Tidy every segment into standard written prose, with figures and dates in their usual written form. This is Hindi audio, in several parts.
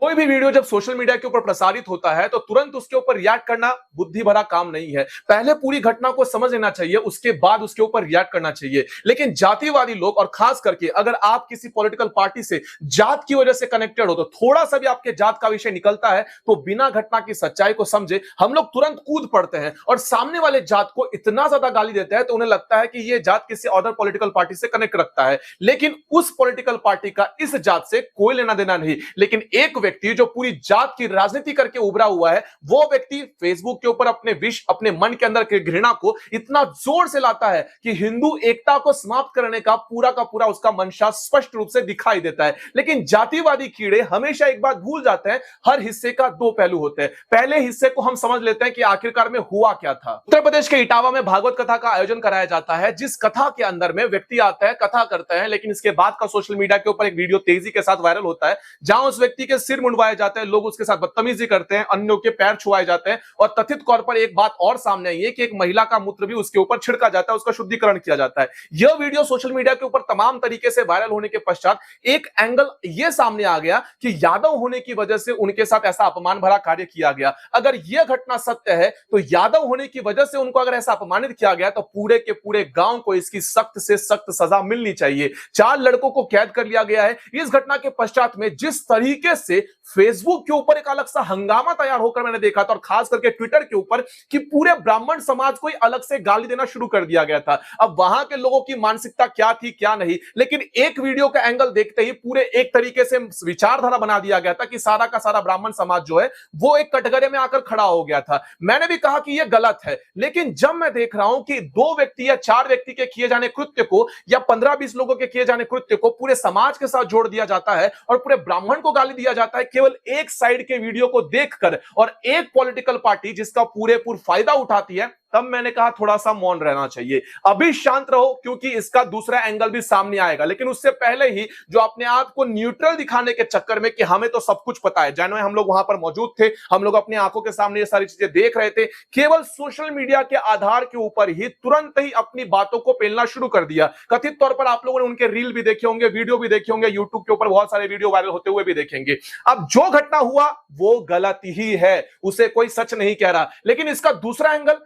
कोई भी वीडियो जब सोशल मीडिया के ऊपर प्रसारित होता है तो तुरंत उसके ऊपर रिएक्ट करना बुद्धि भरा काम नहीं है। पहले पूरी घटना को समझ लेना चाहिए, उसके बाद उसके ऊपर रिएक्ट करना चाहिए। लेकिन जातिवादी लोग, और खास करके अगर आप किसी पॉलिटिकल पार्टी से जात की वजह से कनेक्टेड हो, तो थोड़ा सा भी आपके जात का विषय निकलता है तो बिना घटना की सच्चाई को समझे हम लोग तुरंत कूद पड़ते हैं और सामने वाले जात को इतना ज्यादा गाली देते हैं तो उन्हें लगता है कि ये जात किसी अदर पॉलिटिकल पार्टी से कनेक्ट रखता है। लेकिन उस पॉलिटिकल पार्टी का इस जात से कोई लेना देना नहीं। लेकिन एक व्यक्ति जो पूरी जात की राजनीति करके उभरा हुआ है, वो व्यक्ति फेसबुक के ऊपर अपने विष, अपने मन के अंदर के घृणा को इतना जोर से लाता है कि हिंदू एकता को समाप्त करने का पूरा उसका मंशा स्पष्ट रूप से दिखाई देता है। लेकिन जातिवादी कीड़े हमेशा एक बात भूल जाते हैं, हर हिस्से का दो पहलू होते हैं। पहले हिस्से को हम समझ लेते हैं कि आखिरकार में हुआ क्या था। उत्तर प्रदेश के इटावा में भागवत कथा का आयोजन कराया जाता है, जिस कथा के अंदर में व्यक्ति आता है, कथा करते हैं, लेकिन इसके बाद का सोशल मीडिया के ऊपर एक वीडियो तेजी के साथ वायरल होता है जहां उस व्यक्ति के सिर मुंडवाए जाते हैं, लोग उसके साथ बदतमीजी करते हैं, अन्यों के पैर छुआए जाते हैं और कथित तौर पर एक बात और सामने आई है कि एक महिला का मूत्र भी उसके ऊपर छिड़का जाता है, उसका शुद्धिकरण किया जाता है। यह वीडियो सोशल मीडिया के ऊपर तमाम तरीके से वायरल होने के पश्चात एक एंगल यह सामने आ गया कि यादव होने की वजह से उनके साथ ऐसा अपमान भरा कार्य किया गया। अगर यह घटना सत्य है तो यादव होने की वजह से उनको अगर ऐसा अपमानित किया गया तो पूरे के पूरे गांव को इसकी सख्त से सख्त सजा मिलनी चाहिए। 4 लड़कों को कैद कर लिया गया है। इस घटना के पश्चात में जिस तरीके से फेसबुक के ऊपर एक अलग सा हंगामा तैयार होकर मैंने देखा था, और खास करके ट्विटर के ऊपर, कि पूरे ब्राह्मण समाज को अलग से गाली देना शुरू कर दिया गया था। अब वहां के लोगों की मानसिकता क्या थी क्या नहीं, लेकिन एक वीडियो का एंगल देखते ही पूरे एक तरीके से विचारधारा बना दिया गया था कि सारा का सारा ब्राह्मण समाज जो है वो एक कटघरे में आकर खड़ा हो गया था। मैंने भी कहा कि यह गलत है, लेकिन जब मैं देख रहा हूं कि 2 व्यक्ति या 4 व्यक्ति के किए जाने कृत्य को या 15-20 लोगों के किए जाने कृत्य को पूरे समाज के साथ जोड़ दिया जाता है और पूरे ब्राह्मण को गाली दिया जाता है केवल एक साइड के वीडियो को देखकर, और एक पॉलिटिकल पार्टी जिसका पूरेपूर फायदा उठाती है, तब मैंने कहा थोड़ा सा मौन रहना चाहिए। अभी शांत रहो क्योंकि इसका दूसरा एंगल भी सामने आएगा। लेकिन उससे पहले ही जो अपने आप को न्यूट्रल दिखाने के चक्कर में कि हमें तो सब कुछ पता है, जानो हम लोग वहां पर मौजूद थे, हम लोग अपनी आंखों के सामने ये सारी चीजें देख रहे थे, केवल सोशल मीडिया के आधार के ऊपर ही तुरंत ही अपनी बातों को पेलना शुरू कर दिया। कथित तौर पर आप लोगों ने उनके रील भी देखे होंगे, वीडियो भी देखे होंगे, यूट्यूब के ऊपर बहुत सारे वीडियो वायरल होते हुए भी देखेंगे। अब जो घटना हुआ वो गलत ही है, उसे कोई सच नहीं कह रहा, लेकिन इसका दूसरा एंगल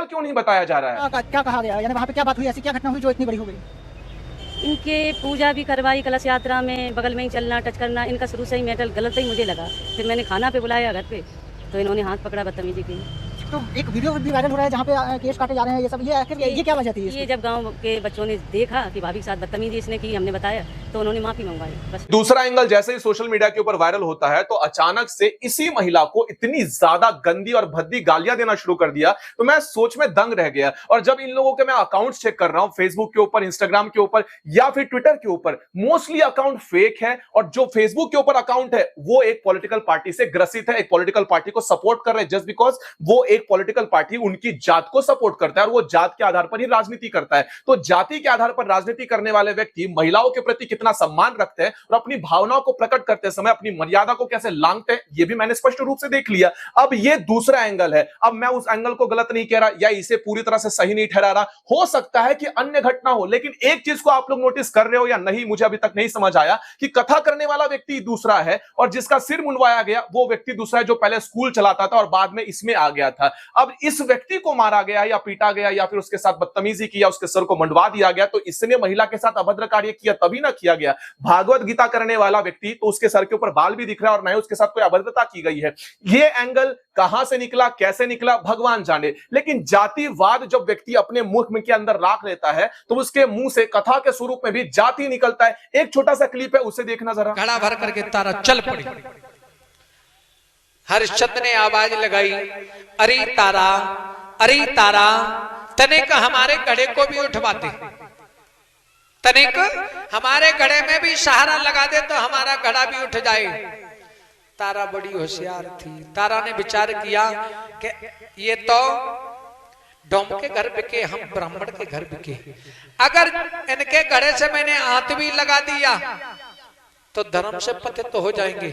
क्यों नहीं बताया जा रहा है? क्या कहा गया, यानी वहाँ पे क्या बात हुई, ऐसी क्या घटना हुई जो इतनी बड़ी हो गई? इनके पूजा भी करवाई, कलश यात्रा में बगल में ही चलना, टच करना, इनका शुरू से ही मेटल गलत ही मुझे लगा। फिर मैंने खाना पे बुलाया घर पे तो इन्होंने हाथ पकड़ा, बदतमीजी की। तो एक वीडियो भी वायरल हो रहा है जहाँ पे केस काटे जा रहे हैं, ये सब, ये आखिर ये क्या वजह थी? ये जब गांव के बच्चों ने देखा कि भाभी के साथ बदतमीजी इसने की, हमने बताया तो उन्होंने माफी मंगवाई, बस। दूसरा एंगल जैसे ही सोशल मीडिया के ऊपर वायरल होता है तो अचानक से इसी महिला को इतनी ज्यादा गंदी और भद्दी गालियां देना शुरू कर दिया, तो मैं सोच में दंग रह गया। और जब इन लोगों के मैं अकाउंट चेक कर रहा हूं, फेसबुक के ऊपर, इंस्टाग्राम के ऊपर या फिर ट्विटर के ऊपर, मोस्टली अकाउंट फेक है। और जो फेसबुक के ऊपर अकाउंट है वो एक पॉलिटिकल पार्टी से ग्रसित है, एक पॉलिटिकल पार्टी को सपोर्ट कर रहे हैं, जस्ट बिकॉज वो एक पॉलिटिकल पार्टी उनकी जात को सपोर्ट करता है और वो जात के आधार पर ही राजनीति करता है। तो जाति के आधार पर राजनीति करने वाले व्यक्ति महिलाओं के प्रति कितना सम्मान रखते हैं और अपनी भावनाओं को प्रकट करते समय अपनी मर्यादा को कैसे लांघते हैं, ये भी मैंने स्पष्ट रूप से देख लिया। अब ये दूसरा एंगल है। अब मैं उस एंगल को गलत नहीं कह रहा या इसे पूरी तरह से सही नहीं ठहरा रहा, हो सकता है कि अन्य घटना हो, लेकिन एक चीज को आप लोग नोटिस कर रहे हो या नहीं मुझे अभी तक नहीं समझ आया कि कथा करने वाला व्यक्ति दूसरा है और जिसका सिर मुंडवाया गया वो व्यक्ति दूसरा है, जो पहले स्कूल चलाता था और बाद में इसमें आ गया था। अब इस व्यक्ति को मारा गया या पीटा गया या फिर उसके साथ बदतमीजी की या उसके सर को मंडवा दिया गया, तो इसने महिला के साथ अभद्र कार्य किया तभी ना किया गया। भागवत गीता करने वाला व्यक्ति तो उसके सर के ऊपर बाल भी दिख रहा है और ना ही उसके साथ कोई अभद्रता की गई है। ये एंगल कहां से निकला, कैसे निकला, भगवान जाने। लेकिन जातिवाद जब व्यक्ति अपने मुख में के अंदर राख लेता है तो उसके मुंह से कथा के स्वरूप में भी जाति निकलता है। एक छोटा सा क्लिप है, उसे देखना जरा। घड़ा भर करके तारा चल पड़ी, हरिश्चंद्र ने आवाज लगाई, अरे तारा तनिक हमारे घड़े को भी उठवाते, तनिक हमारे घड़े में भी सहारा लगा दे तो हमारा घड़ा भी उठ जाए। तारा बड़ी होशियार थी। तारा ने विचार किया कि ये तो डोम के घर बिके, हम ब्राह्मण के घर बिके, अगर इनके घड़े से मैंने हाथ भी लगा दिया तो धर्म से पतित तो हो जाएंगे।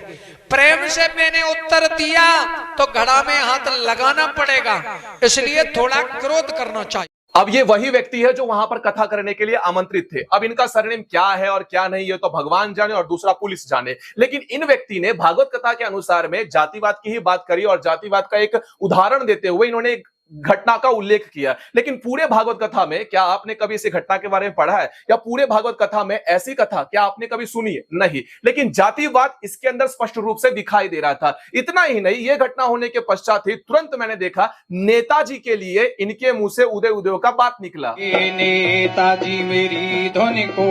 प्रेम से मैंने उत्तर दिया तो घड़ा में हाथ लगाना पड़ेगा, इसलिए थोड़ा क्रोध करना चाहिए। अब ये वही व्यक्ति है जो वहां पर कथा करने के लिए आमंत्रित थे। अब इनका सरनेम क्या है और क्या नहीं, ये तो भगवान जाने और दूसरा पुलिस जाने। लेकिन इन व्यक्ति ने भागवत कथा के अनुसार में जातिवाद की ही बात करी और जातिवाद का एक उदाहरण देते हुए इन्होंने एक घटना का उल्लेख किया। लेकिन पूरे भागवत कथा में क्या आपने कभी इस घटना के बारे में पढ़ा है, या पूरे भागवत कथा में ऐसी कथा क्या आपने कभी सुनी है? नहीं। लेकिन जातिवाद इसके अंदर स्पष्ट रूप से दिखाई दे रहा था। इतना ही नहीं, यह घटना होने के पश्चात ही तुरंत मैंने देखा नेताजी के लिए इनके मुंह से उदय उदय का बात निकला। नेताजी मेरी ध्वनि को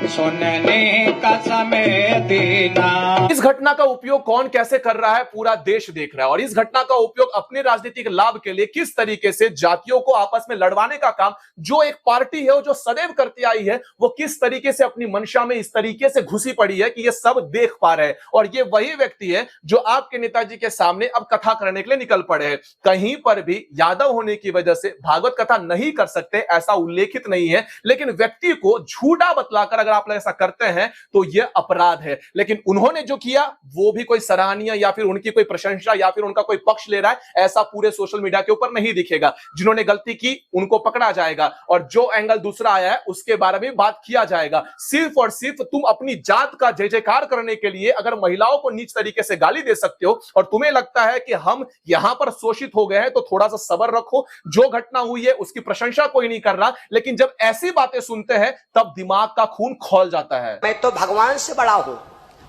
सुनने का समय देना। इस घटना का उपयोग कौन कैसे कर रहा है पूरा देश देख रहा है, और इस घटना का उपयोग अपने राजनीतिक लाभ के लिए किस तरीके से जातियों को आपस में लड़वाने का काम जो एक पार्टी है जो सदैव करती आई है, वो किस तरीके से अपनी मंशा में इस तरीके से घुसी पड़ी है कि ये सब देख पा रहे हैं। और ये वही व्यक्ति है जो आपके नेताजी के सामने अब कथा करने के लिए निकल पड़े हैं। कहीं पर भी यादव होने की वजह से भागवत कथा नहीं कर सकते ऐसा उल्लेखित नहीं है, लेकिन व्यक्ति को झूठा बतलाकर अगर आप ऐसा करते हैं तो यह अपराध है। लेकिन उन्होंने जो किया वो भी कोई सराहनीय या फिर उनकी कोई प्रशंसा या फिर उनका कोई पक्ष ले रहा है ऐसा पूरे सोशल मीडिया के ऊपर नहीं दिखेगा। जिन्होंने गलती की उनको पकड़ा जाएगा और जो एंगल दूसरा आया है उसके बारे में बात किया जाएगा। सिर्फ और सिर्फ तुम अपनी जात का जय जयकार करने के लिए अगर महिलाओं को नीच तरीके से गाली दे सकते हो और तुम्हें लगता है कि हम यहां पर शोषित हो गए हैं, तो थोड़ा सा सब्र रखो। जो घटना हुई है उसकी प्रशंसा कोई नहीं कर रहा, लेकिन जब ऐसी बातें सुनते हैं तब दिमाग का खून खौल जाता है। मैं तो भगवान से बड़ा हूं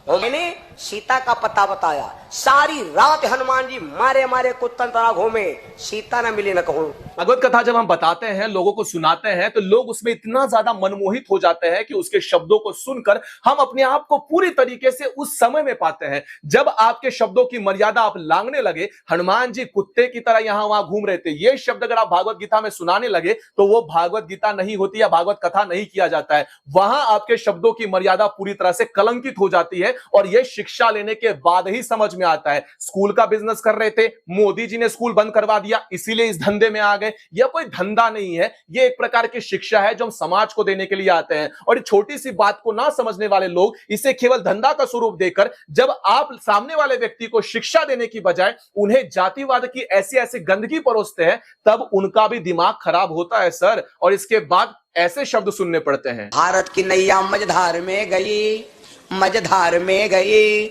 और मैंने सीता का पता बताया। सारी रात हनुमान जी मारे मारे कुत्तन तरह घूमे, सीता न मिली न कहूं। भगवत कथा जब हम बताते हैं, लोगों को सुनाते हैं, तो लोग उसमें इतना ज्यादा मनमोहित हो जाते हैं कि उसके शब्दों को सुनकर हम अपने आप को पूरी तरीके से उस समय में पाते हैं जब आपके शब्दों की मर्यादा आप लांघने लगे। हनुमान जी कुत्ते की तरह यहां वहां घूम रहे थे, ये शब्द अगर आप भागवत गीता में सुनाने लगे तो वो भागवत गीता नहीं होती या भागवत कथा नहीं किया जाता है। वहां आपके शब्दों की मर्यादा पूरी तरह से कलंकित हो जाती है और यह शिक्षा लेने के बाद ही समझ में आता है। स्कूल का बिजनेस कर रहे थे, मोदी जी ने स्कूल बंद करवा दिया, इसीलिए इस धंधे में आ गए। यह कोई धंधा नहीं है, यह एक प्रकार की शिक्षा है जो हम समाज को देने के लिए आते हैं। और छोटी सी बात को ना समझने वाले लोग इसे केवल धंधा का स्वरूप देकर जब आप सामने वाले व्यक्ति को शिक्षा देने की बजाय उन्हें जातिवाद की ऐसी ऐसी गंदगी परोसते हैं, तब उनका भी दिमाग खराब होता है सर। और इसके बाद ऐसे शब्द सुनने पड़ते हैं। भारत की नैया मझधार में गई, मझधार में गई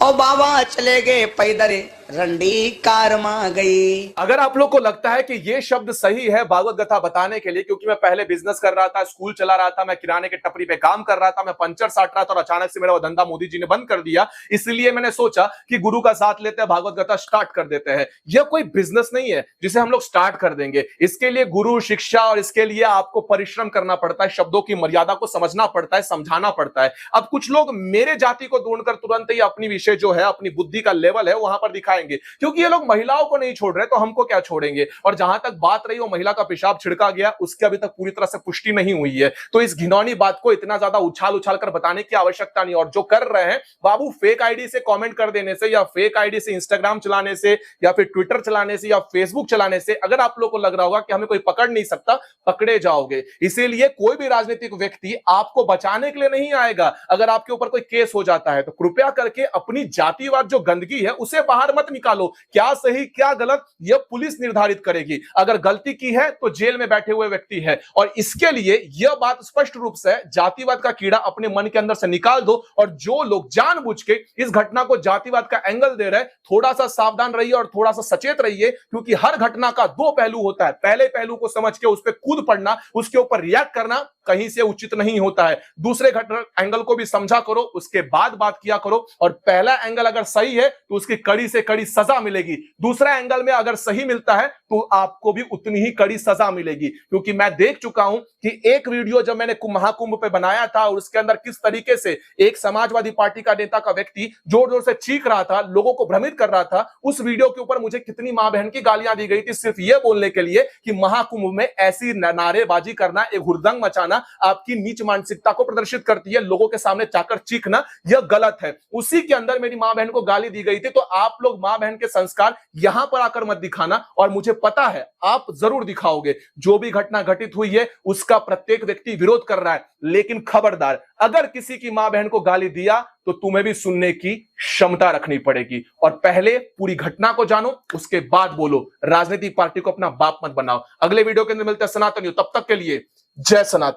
और बाबा चले गए पैदल, रंडी कार मां गई। अगर आप लोग को लगता है कि ये शब्द सही है भागवत कथा बताने के लिए, क्योंकि मैं पहले बिजनेस कर रहा था, स्कूल चला रहा था, मैं किराने के टपरी पे काम कर रहा था, मैं पंचर साट रहा था और अचानक से मेरा वो धंधा मोदी जी ने बंद कर दिया, इसलिए मैंने सोचा कि गुरु का साथ लेते हैं, भागवत कथा स्टार्ट कर देते हैं। यह कोई बिजनेस नहीं है जिसे हम लोग स्टार्ट कर देंगे। इसके लिए गुरु शिक्षा और इसके लिए आपको परिश्रम करना पड़ता है, शब्दों की मर्यादा को समझना पड़ता है, समझाना पड़ता है। अब कुछ लोग मेरे जाति को ढूंढकर तुरंत ही अपनी विषय जो है, अपनी बुद्धि का लेवल है वहां पर दिखाएंगे, क्योंकि ये लोग महिलाओं को नहीं छोड़ रहे तो हमको क्या छोड़ेंगे। और जहां तक बात रही वो महिला का पेशाब छिड़का गया, उसकी अभी तक पूरी तरह से पुष्टि नहीं हुई है, तो इस घिनौनी बात को इतना ज्यादा उछाल उछाल कर बताने की आवश्यकता नहीं। और जो कर रहे हैं बाबू, फेक आईडी से कमेंट कर देने से या फेक आईडी से इंस्टाग्राम चलाने से या फिर ट्विटर चलाने से या फेसबुक चलाने से अगर आप लोग को लग रहा होगा कि हमें कोई पकड़ नहीं सकता, पकड़े जाओगे। इसीलिए कोई भी राजनीतिक व्यक्ति आपको बचाने के लिए नहीं आएगा। अगर आपके ऊपर कोई केस हो जाता है तो कृपया करके अपनी जातिवाद जो गंदगी है उसे बाहर मत निकालो। क्या सही क्या गलत यह पुलिस निर्धारित करेगी। अगर गलती की है तो जेल में बैठे हुए व्यक्ति है। और इसके लिए यह बात स्पष्ट रूप से जातिवाद का कीड़ा अपने मन के अंदर से निकाल दो। और जो लोग जानबूझ के इस घटना को जातिवाद का एंगल दे रहे हैं, थोड़ा सा सावधान रहिए और थोड़ा सा सचेत रहिए, क्योंकि हर घटना का दो पहलू होता है। पहले पहलू को समझ के उस पर कूद पड़ना, उसके ऊपर रिएक्ट करना कहीं से उचित नहीं होता है। दूसरे घटना एंगल को भी समझा करो, उसके बाद बात किया करो। और पहला एंगल अगर सही है तो उसकी कड़ी से कड़ी सजा मिलेगी। दूसरा एंगल में अगर सही मिलता है तो आपको भी उतनी ही कड़ी सजा मिलेगी। क्योंकि मैं देख चुका हूं कि एक वीडियो जब मैंने महाकुंभ पे बनाया था और उसके अंदर किस तरीके से एक समाजवादी पार्टी का नेता का व्यक्ति जोर जोर से चीख रहा था, लोगों को भ्रमित कर रहा था, उस वीडियो के ऊपर मुझे कितनी मां बहन की गालियां दी गई थी, सिर्फ यह बोलने के लिए कि महाकुंभ में ऐसी नारेबाजी करना, एक हुड़दंग मचाना आपकी नीच मानसिकता को प्रदर्शित करती है। लोगों के सामने जाकर चीखना यह गलत है। उसी के अंदर मेरी मां बहन को गाली दी गई थी। तो आप लोग मां बहन के संस्कार यहां पर आकर मत दिखाना। और मुझे पता है आप जरूर दिखाओगे। जो भी घटना घटित हुई है उसका प्रत्येक व्यक्ति विरोध कर रहा है, लेकिन खबरदार, अगर किसी की मां बहन को गाली दिया तो तुम्हें भी सुनने की क्षमता रखनी पड़ेगी। और पहले पूरी घटना को जानो, उसके बाद बोलो। राजनीतिक पार्टी को अपना बाप मत बनाओ। अगले वीडियो के अंदर मिलते हैं सनातन न्यूज़। तब तक के लिए जय सनातन।